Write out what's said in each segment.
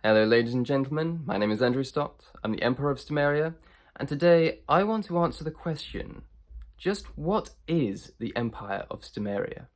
Hello ladies and gentlemen, my name is Andrew Stott, I'm the Emperor of Stomaria, and today I want to answer the question, just what is the Empire of Stomaria?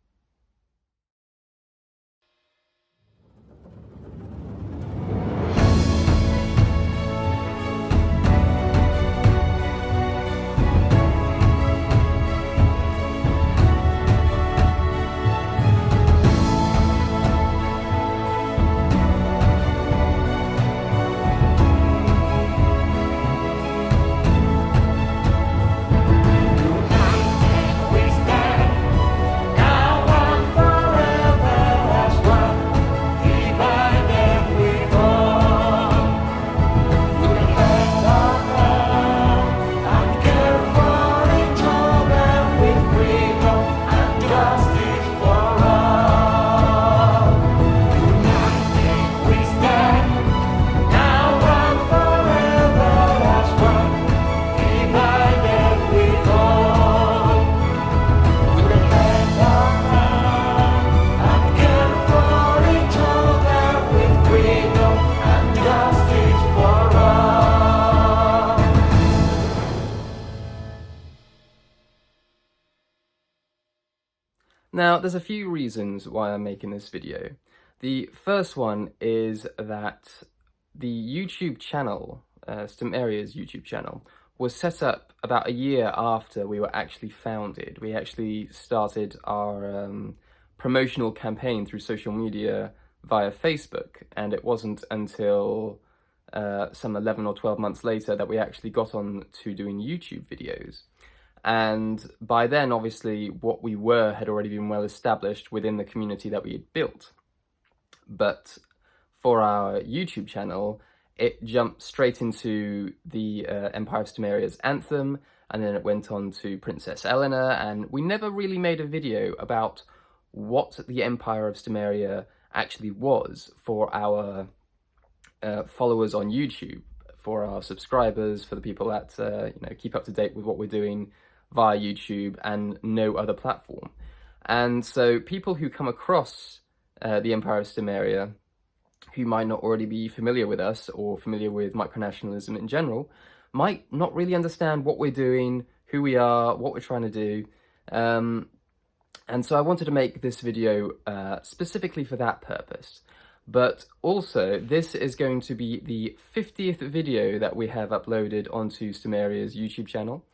Now, there's a few reasons why I'm making this video. The first one is that the YouTube channel, Stomaria's YouTube channel, was set up about a year after we were actually founded. We actually started our promotional campaign through social media via Facebook, and it wasn't until some 11 or 12 months later that we actually got on to doing YouTube videos. And by then, obviously, what we were had already been well established within the community that we had built. But for our YouTube channel, it jumped straight into the Empire of Stomaria's anthem, and then it went on to Princess Eleanor, and we never really made a video about what the Empire of Stomaria actually was for our followers on YouTube, for our subscribers, for the people that keep up to date with what we're doing via YouTube and no other platform. And so people who come across the Empire of Stomaria, who might not already be familiar with us or familiar with micronationalism in general, might not really understand what we're doing, who we are, what we're trying to do. And so I wanted to make this video specifically for that purpose. But also, this is going to be the 50th video that we have uploaded onto Stomaria's YouTube channel.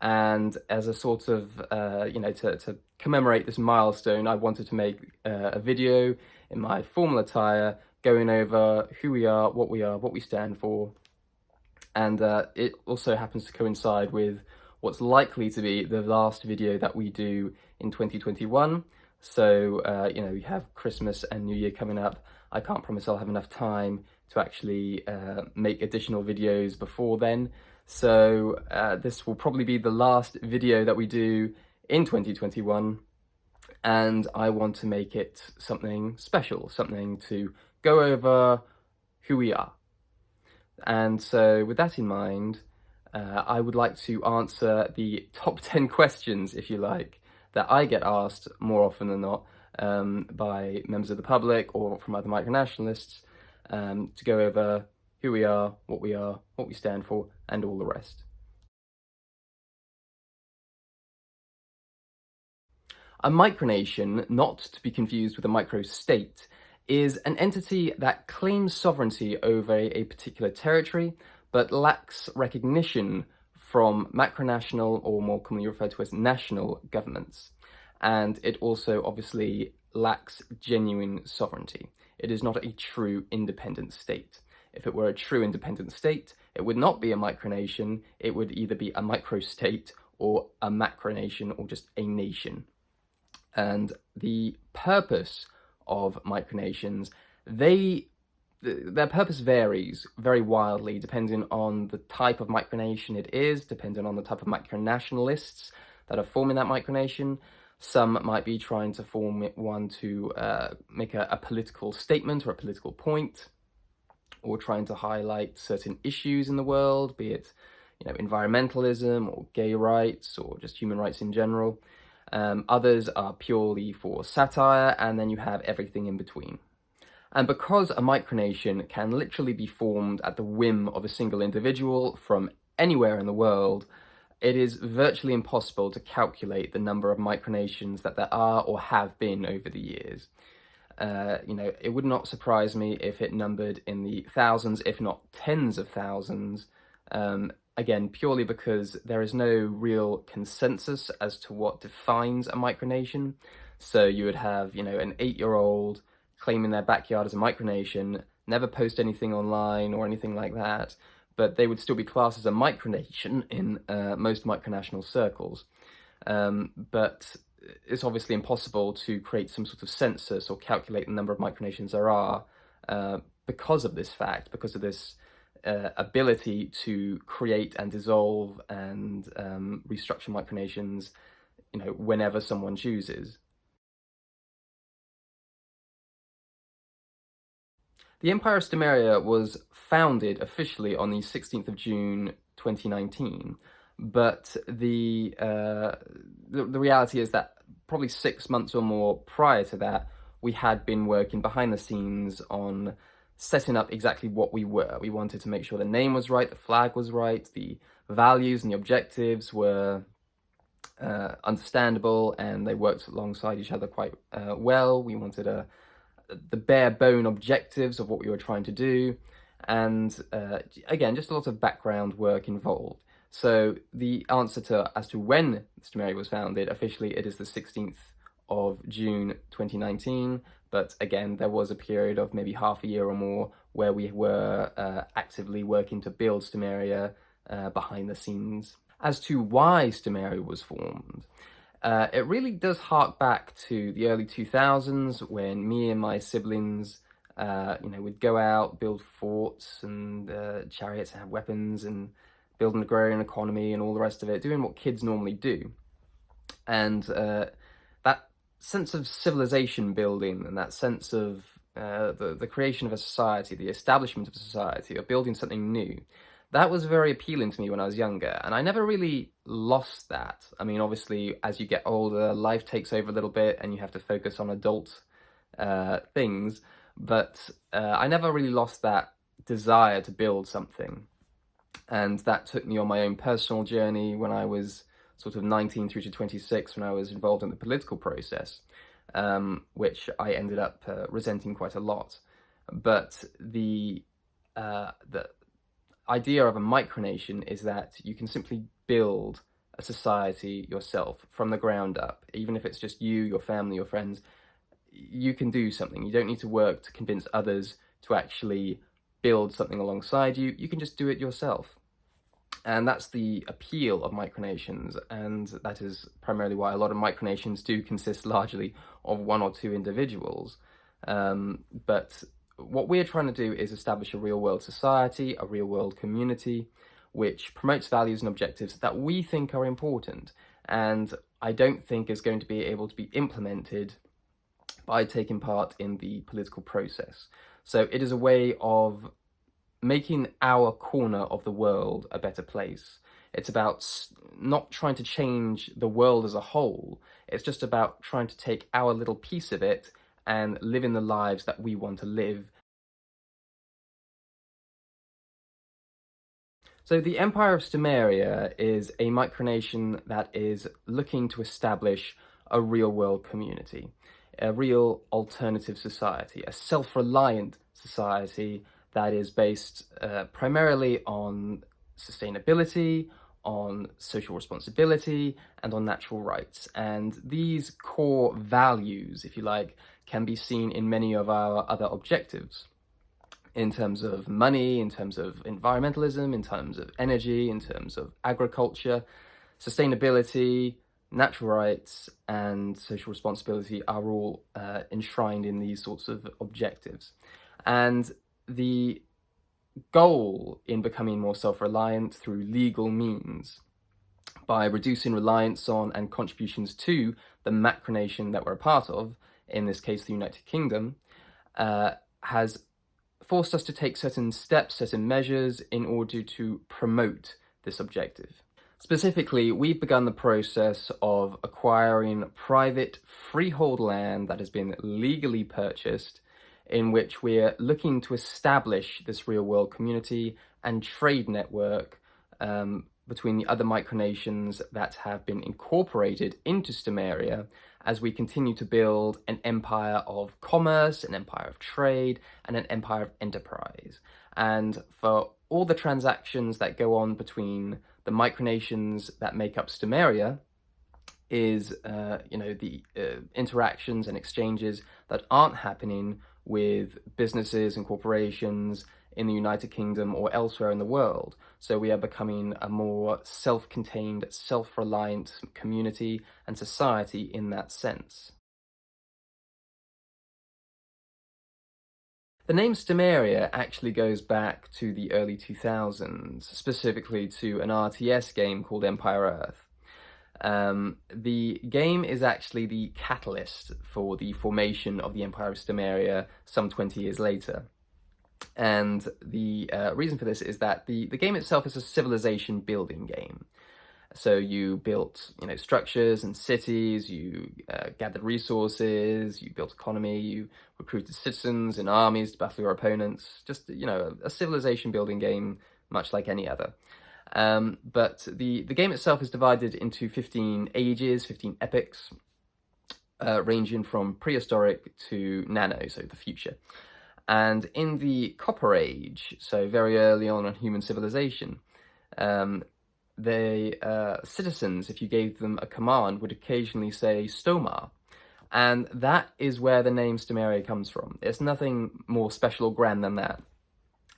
And as a sort of, to commemorate this milestone, I wanted to make a video in my formal attire, going over who we are, what we stand for. And it also happens to coincide with what's likely to be the last video that we do in 2021. So, we have Christmas and New Year coming up. I can't promise I'll have enough time to actually make additional videos before then. So this will probably be the last video that we do in 2021, and I want to make it something special, something to go over who we are. And so with that in mind, I would like to answer the top 10 questions, if you like, that I get asked more often than not by members of the public or from other micronationalists to go over who we are, what we stand for, and all the rest. A micronation, not to be confused with a microstate, is an entity that claims sovereignty over a particular territory, but lacks recognition from macronational, or more commonly referred to as national, governments. And it also obviously lacks genuine sovereignty. It is not a true independent state. If it were a true independent state, it would not be a micronation. It would either be a microstate or a macronation, or just a nation. And the purpose of micronations, their purpose varies very wildly depending on the type of micronation it is, depending on the type of micronationalists that are forming that micronation. Some might be trying to form one to make a political statement or a political point, or trying to highlight certain issues in the world, be it environmentalism or gay rights or just human rights in general. Others are purely for satire, and then you have everything in between. And because a micronation can literally be formed at the whim of a single individual from anywhere in the world, it is virtually impossible to calculate the number of micronations that there are or have been over the years. It would not surprise me if it numbered in the thousands, if not tens of thousands, again, purely because there is no real consensus as to what defines a micronation. So you would have, an 8-year-old claiming their backyard as a micronation, never post anything online or anything like that, but they would still be classed as a micronation in most micronational circles. But it's obviously impossible to create some sort of census or calculate the number of micronations there are because of this fact, because of this ability to create and dissolve and restructure micronations, whenever someone chooses. The Empire of Stomaria was founded officially on the 16th of June 2019, but the reality is that probably 6 months or more prior to that, we had been working behind the scenes on setting up exactly what we were. We wanted to make sure the name was right, the flag was right, the values and the objectives were understandable, and they worked alongside each other quite well. We wanted the bare bone objectives of what we were trying to do, and again, just a lot of background work involved. So the answer as to when Stomaria was founded, officially it is the 16th of June 2019, but again, there was a period of maybe half a year or more where we were actively working to build Stomaria behind the scenes. As to why Stomaria was formed, it really does hark back to the early 2000s when me and my siblings, would go out, build forts and chariots and have weapons and build an agrarian economy and all the rest of it, doing what kids normally do. And that sense of civilization building and that sense of the creation of a society, the establishment of a society, or building something new, that was very appealing to me when I was younger, and I never really lost that. I mean, obviously, as you get older, life takes over a little bit and you have to focus on adult things, but I never really lost that desire to build something. And that took me on my own personal journey when I was sort of 19 through to 26, when I was involved in the political process, which I ended up resenting quite a lot. But the idea of a micronation is that you can simply build a society yourself from the ground up. Even if it's just you, your family, your friends, you can do something. You don't need to work to convince others to actually build something alongside you. You can just do it yourself. And that's the appeal of micronations, and that is primarily why a lot of micronations do consist largely of 1 or 2 individuals. But what we're trying to do is establish a real-world society, a real-world community, which promotes values and objectives that we think are important, and I don't think is going to be able to be implemented by taking part in the political process. So it is a way of making our corner of the world a better place. It's about not trying to change the world as a whole. It's just about trying to take our little piece of it and living the lives that we want to live. So the Empire of Stomaria is a micronation that is looking to establish a real-world community, a real alternative society, a self-reliant society that is based primarily on sustainability, on social responsibility, and on natural rights. And these core values, if you like, can be seen in many of our other objectives, in terms of money, in terms of environmentalism, in terms of energy, in terms of agriculture. Sustainability, natural rights, and social responsibility are all enshrined in these sorts of objectives. And the goal in becoming more self-reliant through legal means, by reducing reliance on and contributions to the macronation that we're a part of, in this case the United Kingdom, has forced us to take certain steps, certain measures in order to promote this objective. Specifically, we've begun the process of acquiring private freehold land that has been legally purchased in which we're looking to establish this real-world community and trade network between the other micronations that have been incorporated into Stomaria as we continue to build an empire of commerce, an empire of trade, and an empire of enterprise. And for all the transactions that go on between the micronations that make up Stomaria is, the interactions and exchanges that aren't happening with businesses and corporations in the United Kingdom or elsewhere in the world. So we are becoming a more self-contained, self-reliant community and society in that sense. The name Stomaria actually goes back to the early 2000s, specifically to an RTS game called Empire Earth. The game is actually the catalyst for the formation of the Empire of Stomaria some 20 years later. And the reason for this is that the game itself is a civilization building game. So you built, structures and cities, you gathered resources, you built economy, you recruited citizens and armies to battle your opponents. Just, a civilization building game, much like any other. But the game itself is divided into 15 ages, 15 epochs, ranging from prehistoric to nano, so the future. And in the Copper Age, so very early on in human civilization, the citizens, if you gave them a command, would occasionally say Stoma. And that is where the name Stomaria comes from. It's nothing more special or grand than that.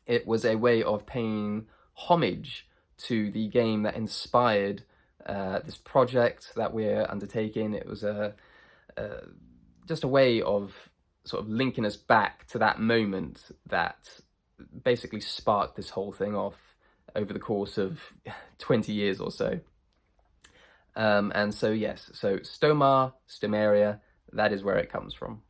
It was a way of paying homage to the game that inspired this project that we're undertaking. It was just a way of sort of linking us back to that moment that basically sparked this whole thing off over the course of 20 years or so. And so yes, so Stomaria, that is where it comes from.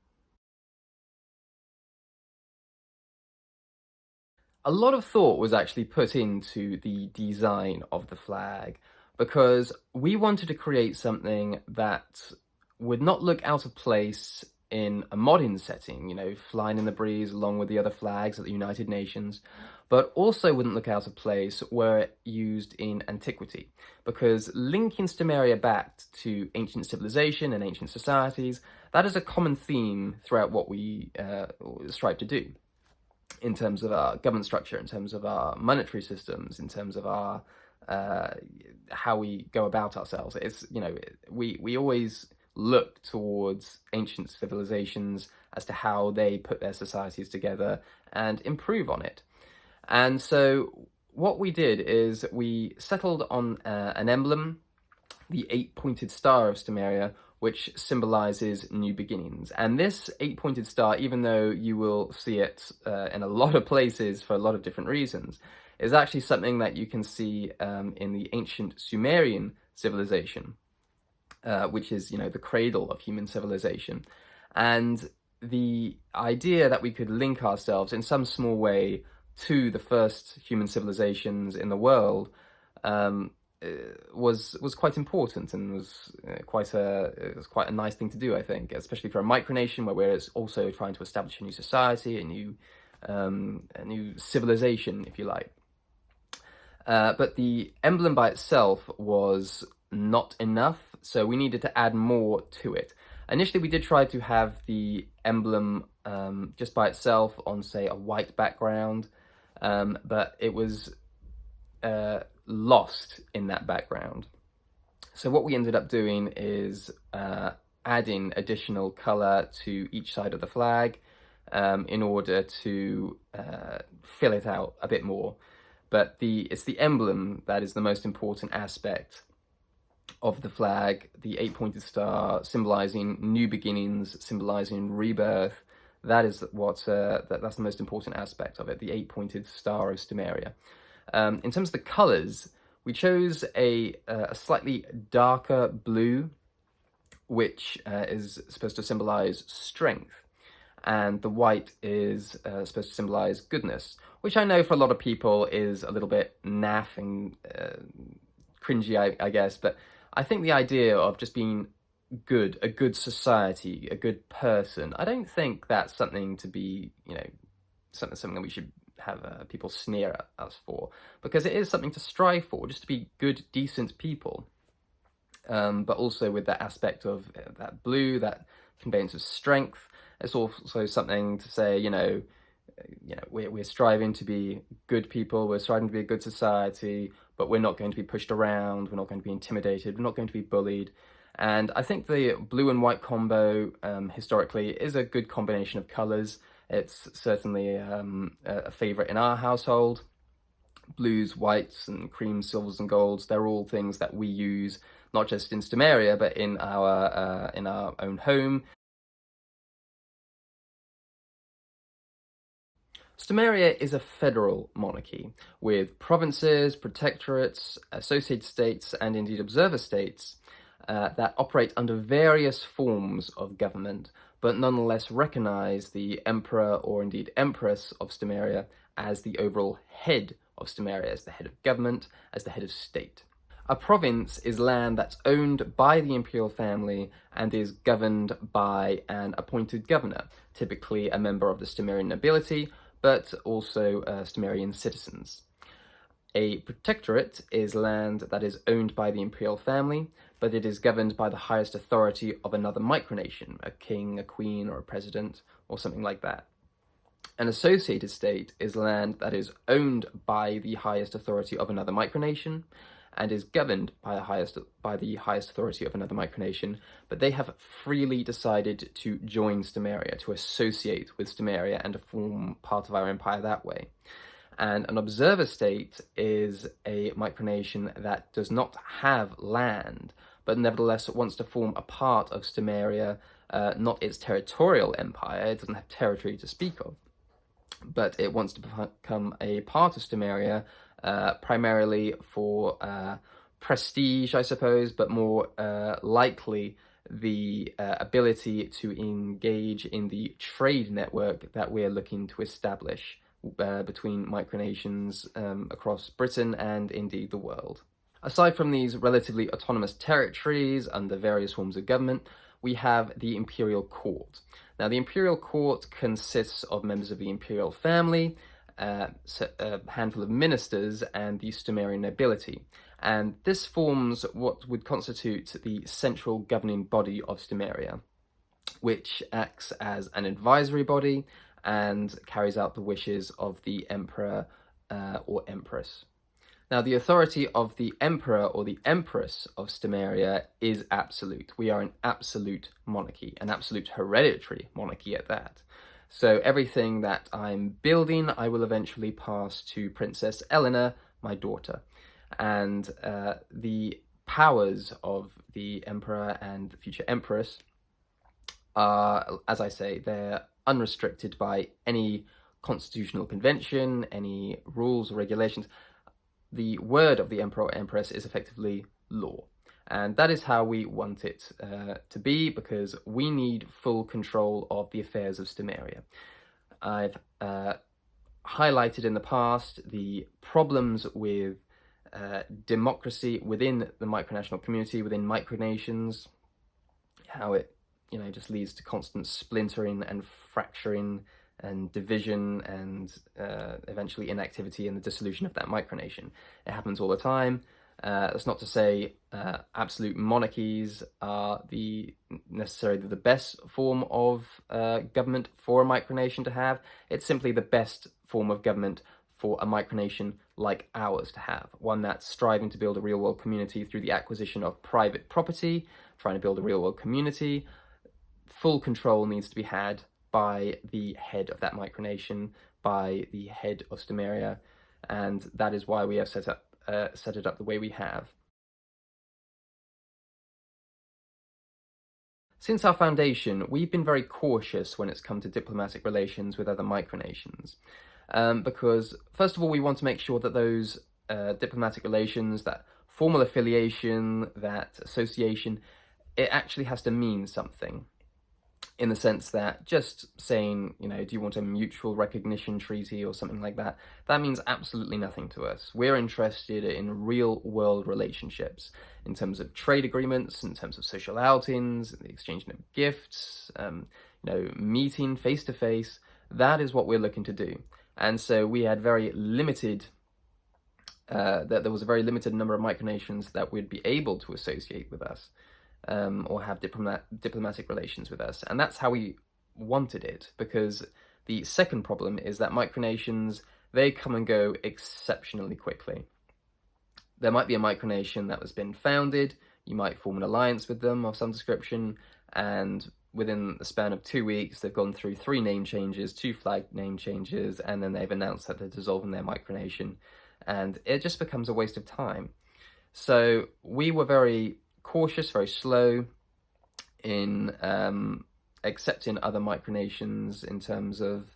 A lot of thought was actually put into the design of the flag because we wanted to create something that would not look out of place in a modern setting, flying in the breeze along with the other flags at the United Nations, but also wouldn't look out of place were used in antiquity, because linking Stomaria back to ancient civilization and ancient societies, that is a common theme throughout what we strive to do in terms of our government structure, in terms of our monetary systems, in terms of our how we go about ourselves. It's, we always look towards ancient civilizations as to how they put their societies together and improve on it. And so what we did is we settled on an emblem, the 8-pointed star of Stomaria, which symbolizes new beginnings. And this 8-pointed star, even though you will see it in a lot of places for a lot of different reasons, is actually something that you can see in the ancient Sumerian civilization, which is, the cradle of human civilization. And the idea that we could link ourselves in some small way to the first human civilizations in the world was quite important, and was quite a nice thing to do, I think, especially for a micronation where we're also trying to establish a new society, a new civilization, if you like. But the emblem by itself was not enough, so we needed to add more to it. Initially, we did try to have the emblem just by itself on, say, a white background, but it was lost in that background. So what we ended up doing is adding additional color to each side of the flag in order to fill it out a bit more. But it's the emblem that is the most important aspect of the flag, the 8-pointed star symbolizing new beginnings, symbolizing rebirth. That is that's the most important aspect of it, the 8-pointed star of Stomaria. In terms of the colors, we chose a slightly darker blue, which is supposed to symbolize strength, and the white is supposed to symbolize goodness, which I know for a lot of people is a little bit naff and cringy, I guess, but I think the idea of just being good, a good society, a good person. I don't think that's something to be, something that we should have people sneer at us for, because it is something to strive for, just to be good, decent people. But also with that aspect of that blue, that conveyance of strength. It's also something to say, we're striving to be good people, we're striving to be a good society, but we're not going to be pushed around, we're not going to be intimidated, we're not going to be bullied. And I think the blue and white combo, historically, is a good combination of colours. It's certainly a favourite in our household. Blues, whites, and creams, silvers, and golds, they're all things that we use, not just in Stomaria, but in our own home. Stomaria is a federal monarchy, with provinces, protectorates, associated states, and indeed observer states that operate under various forms of government, but nonetheless recognise the emperor or indeed empress of Stomaria as the overall head of Stomaria, as the head of government, as the head of state. A province is land that's owned by the imperial family and is governed by an appointed governor, typically a member of the Stomarian nobility, but also Stomarian citizens. A protectorate is land that is owned by the imperial family, but it is governed by the highest authority of another micronation, a king, a queen, or a president, or something like that. An associated state is land that is owned by the highest authority of another micronation, and is governed by the highest authority of another micronation, but they have freely decided to join Stomaria, to associate with Stomaria, and to form part of our empire that way. And an observer state is a micronation that does not have land, but nevertheless wants to form a part of Stomaria, not its territorial empire. It doesn't have territory to speak of, but it wants to become a part of Stomaria, primarily for prestige, I suppose, but more likely the ability to engage in the trade network that we're looking to establish between micronations across Britain and indeed the world. Aside from these relatively autonomous territories under various forms of government, we have the imperial court. Now, the imperial court consists of members of the imperial family, a handful of ministers, and the Stomarian nobility. And this forms what would constitute the central governing body of Stomaria, which acts as an advisory body and carries out the wishes of the emperor or empress. Now, the authority of the emperor or the empress of Stomaria is absolute. We are an absolute monarchy, an absolute hereditary monarchy at that. So everything that I'm building, I will eventually pass to Princess Eleanor, my daughter. And the powers of the emperor and the future empress are, as I say, they're unrestricted by any constitutional convention, any rules or regulations. The word of the emperor or empress is effectively law. And that is how we want it to be, because we need full control of the affairs of Stomaria. I've highlighted in the past the problems with democracy within the micronational community, within micronations, how it just leads to constant splintering and fracturing and division and eventually inactivity and the dissolution of that micronation. It happens all the time. That's not to say absolute monarchies are necessarily the best form of government for a micronation to have. It's simply the best form of government for a micronation like ours to have, one that's striving to build a real-world community through the acquisition of private property, trying to build a real-world community. Full control needs to be had by the head of that micronation, by the head of Stomaria, and that is why we have set it up the way we have. Since our foundation, we've been very cautious when it's come to diplomatic relations with other micronations, because first of all, we want to make sure that those diplomatic relations, that formal affiliation, that association, it actually has to mean something. in the sense that just saying, you know, do you want a mutual recognition treaty or something like that, that means absolutely nothing to us. We're interested in real world relationships in terms of trade agreements, in terms of social outings, the exchange of gifts, you know, meeting face to face. That is what we're looking to do. And so we had very limited, that there was a very limited number of micronations that would be able to associate with us. Or have diplomatic relations with us. And that's how we wanted it, because the second problem is that micronations, they come and go exceptionally quickly. There might be a micronation that has been founded, you might form an alliance with them of some description, and within the span of 2 weeks, they've gone through 3 name changes, 2 flag name changes, and then they've announced that they're dissolving their micronation, and it just becomes a waste of time. So we were very cautious, very slow in accepting other micronations in terms of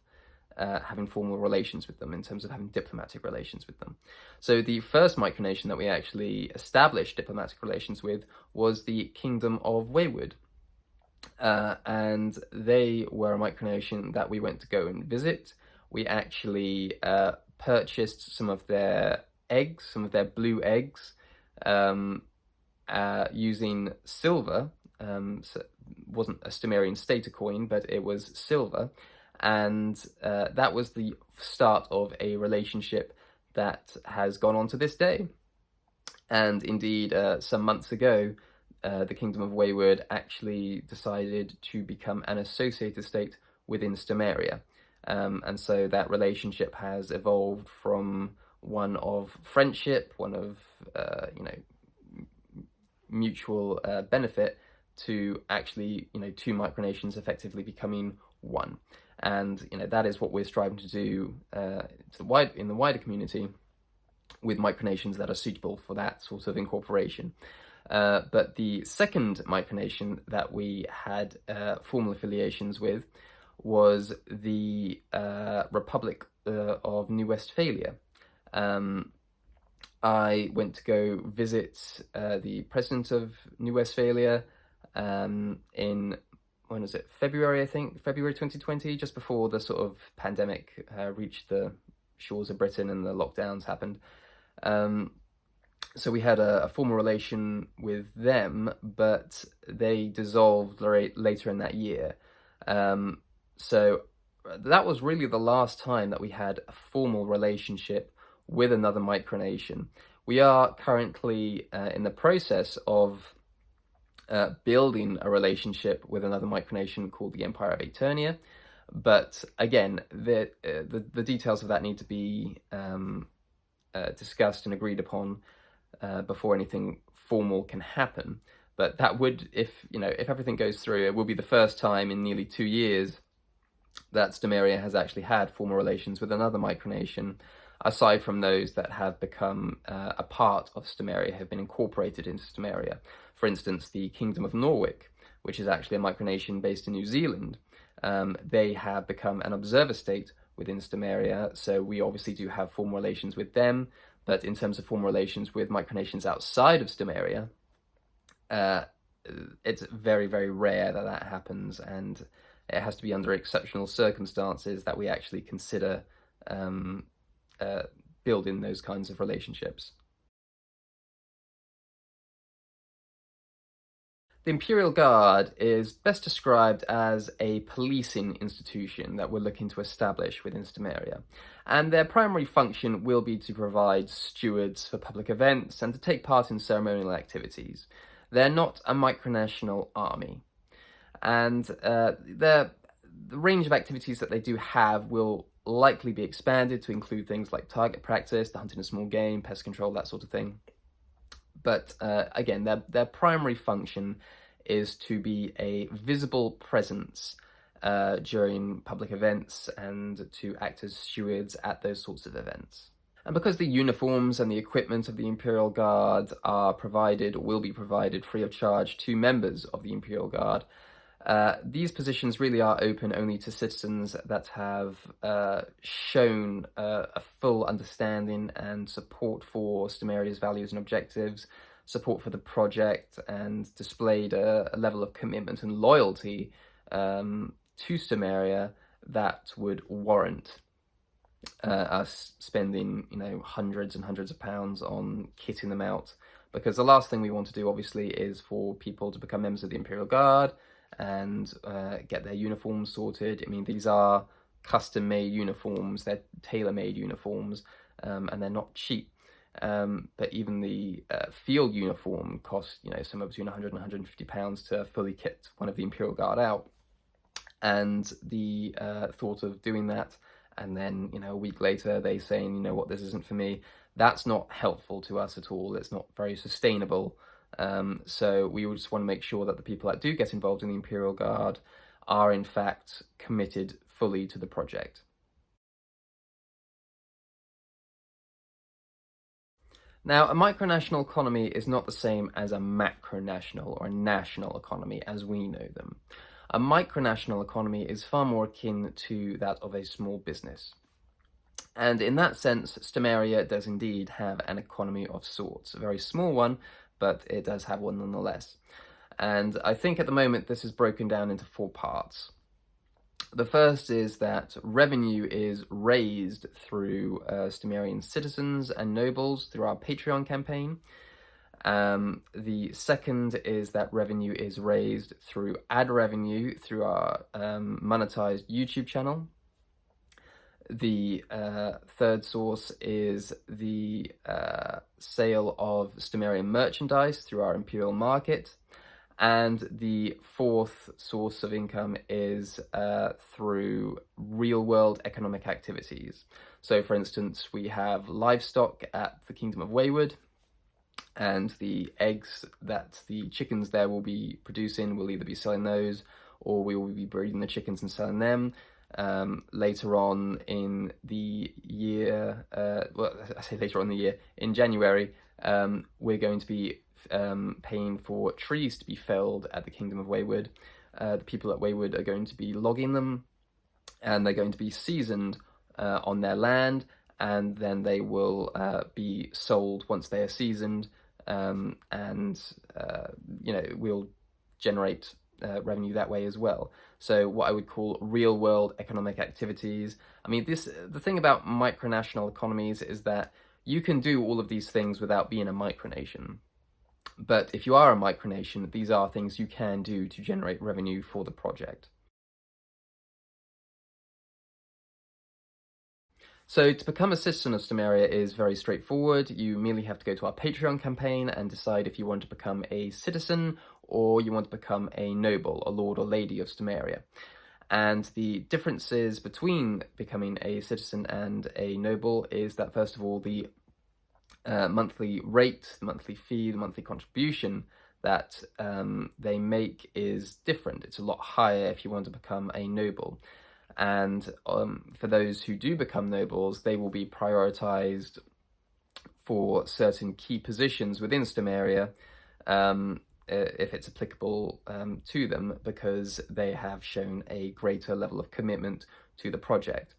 having formal relations with them, in terms of having diplomatic relations with them. So the first micronation that we actually established diplomatic relations with was the Kingdom of Wayward. And they were a micronation that we went to go and visit. We actually purchased some of their eggs, some of their blue eggs, using silver. So it wasn't a Stomarian stater coin, but it was silver, and that was the start of a relationship that has gone on to this day. And indeed, some months ago, the Kingdom of Wayward actually decided to become an associated state within Stomaria, and so that relationship has evolved from one of friendship, one of you know, mutual benefit, to actually, you know, 2 micronations effectively becoming one. And, you know, that is what we're striving to do in the wider community with micronations that are suitable for that sort of incorporation. But the second micronation that we had formal affiliations with was the Republic of New Westphalia. I went to go visit the president of New Westphalia in, when was it, February, I think, February 2020, just before the sort of pandemic reached the shores of Britain and the lockdowns happened. So we had a formal relation with them, but they dissolved later in that year. So that was really the last time that we had a formal relationship with another micronation. We are currently in the process of building a relationship with another micronation called the Empire of Eternia, but again, the details of that need to be discussed and agreed upon before anything formal can happen. But that would, if everything goes through, it will be the first time in nearly 2 years that Stomaria has actually had formal relations with another micronation, aside from those that have become a part of Stomaria, have been incorporated into Stomaria. For instance, the Kingdom of Norwick, which is actually a micronation based in New Zealand, they have become an observer state within Stomaria, so we obviously do have formal relations with them, but in terms of formal relations with micronations outside of Stomaria, it's very, very rare that that happens, and it has to be under exceptional circumstances that we actually consider building those kinds of relationships. The Imperial Guard is best described as a policing institution that we're looking to establish within Stomaria, and their primary function will be to provide stewards for public events and to take part in ceremonial activities. They're not a micronational army, and the range of activities that they do have will likely be expanded to include things like target practice, the hunting of small game, pest control, that sort of thing. But again, their primary function is to be a visible presence during public events and to act as stewards at those sorts of events. And because the uniforms and the equipment of the Imperial Guard are provided, or will be provided free of charge to members of the Imperial Guard, these positions really are open only to citizens that have shown a full understanding and support for Stomaria's values and objectives, support for the project, and displayed a level of commitment and loyalty to Stomaria that would warrant us spending, hundreds and hundreds of pounds on kitting them out. Because the last thing we want to do, obviously, is for people to become members of the Imperial Guard and get their uniforms sorted. I mean, these are custom-made uniforms, they're tailor-made uniforms, and they're not cheap. But even the field uniform costs, somewhere between 100 and 150 pounds to fully kit one of the Imperial Guard out. And the thought of doing that, and then, a week later they saying, you know what, this isn't for me, that's not helpful to us at all. It's not very sustainable. So we just want to make sure that the people that do get involved in the Imperial Guard are in fact committed fully to the project. Now, a micronational economy is not the same as a macronational or a national economy as we know them. A micronational economy is far more akin to that of a small business. And in that sense, Stomaria does indeed have an economy of sorts. A very small one, but it does have one nonetheless. And I think at the moment this is broken down into 4 parts. The first is that revenue is raised through Stomarian citizens and nobles through our Patreon campaign. The second is that revenue is raised through ad revenue through our monetized YouTube channel. The third source is the sale of Stomarian merchandise through our Imperial market. And the fourth source of income is through real-world economic activities. So, for instance, we have livestock at the Kingdom of Wayward, and the eggs that the chickens there will be producing, we'll either be selling those, or we will be breeding the chickens and selling them. Later on in the year, well, I say later on in the year, in January, we're going to be paying for trees to be felled at the Kingdom of Wayward. The people at Wayward are going to be logging them, and they're going to be seasoned on their land, and then they will be sold once they are seasoned, and we'll generate revenue that way as well. So what I would call real-world economic activities. I mean, the thing about micronational economies is that you can do all of these things without being a micronation. But if you are a micronation, these are things you can do to generate revenue for the project. So to become a citizen of Stomaria is very straightforward. You merely have to go to our Patreon campaign and decide if you want to become a citizen or you want to become a noble, a lord or lady of Stomaria. And the differences between becoming a citizen and a noble is that, first of all, the monthly rate, the monthly fee, the monthly contribution that they make is different. It's a lot higher if you want to become a noble. And for those who do become nobles, they will be prioritized for certain key positions within Stomaria, if it's applicable to them, because they have shown a greater level of commitment to the project.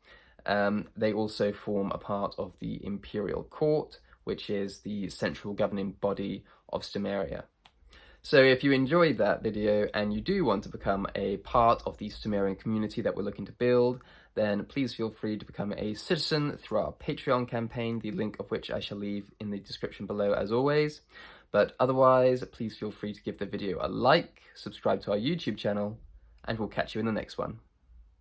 They also form a part of the Imperial Court, which is the central governing body of Stomaria. So if you enjoyed that video and you do want to become a part of the Stomarian community that we're looking to build, then please feel free to become a citizen through our Patreon campaign, the link of which I shall leave in the description below as always. But otherwise, please feel free to give the video a like, subscribe to our YouTube channel, and we'll catch you in the next one.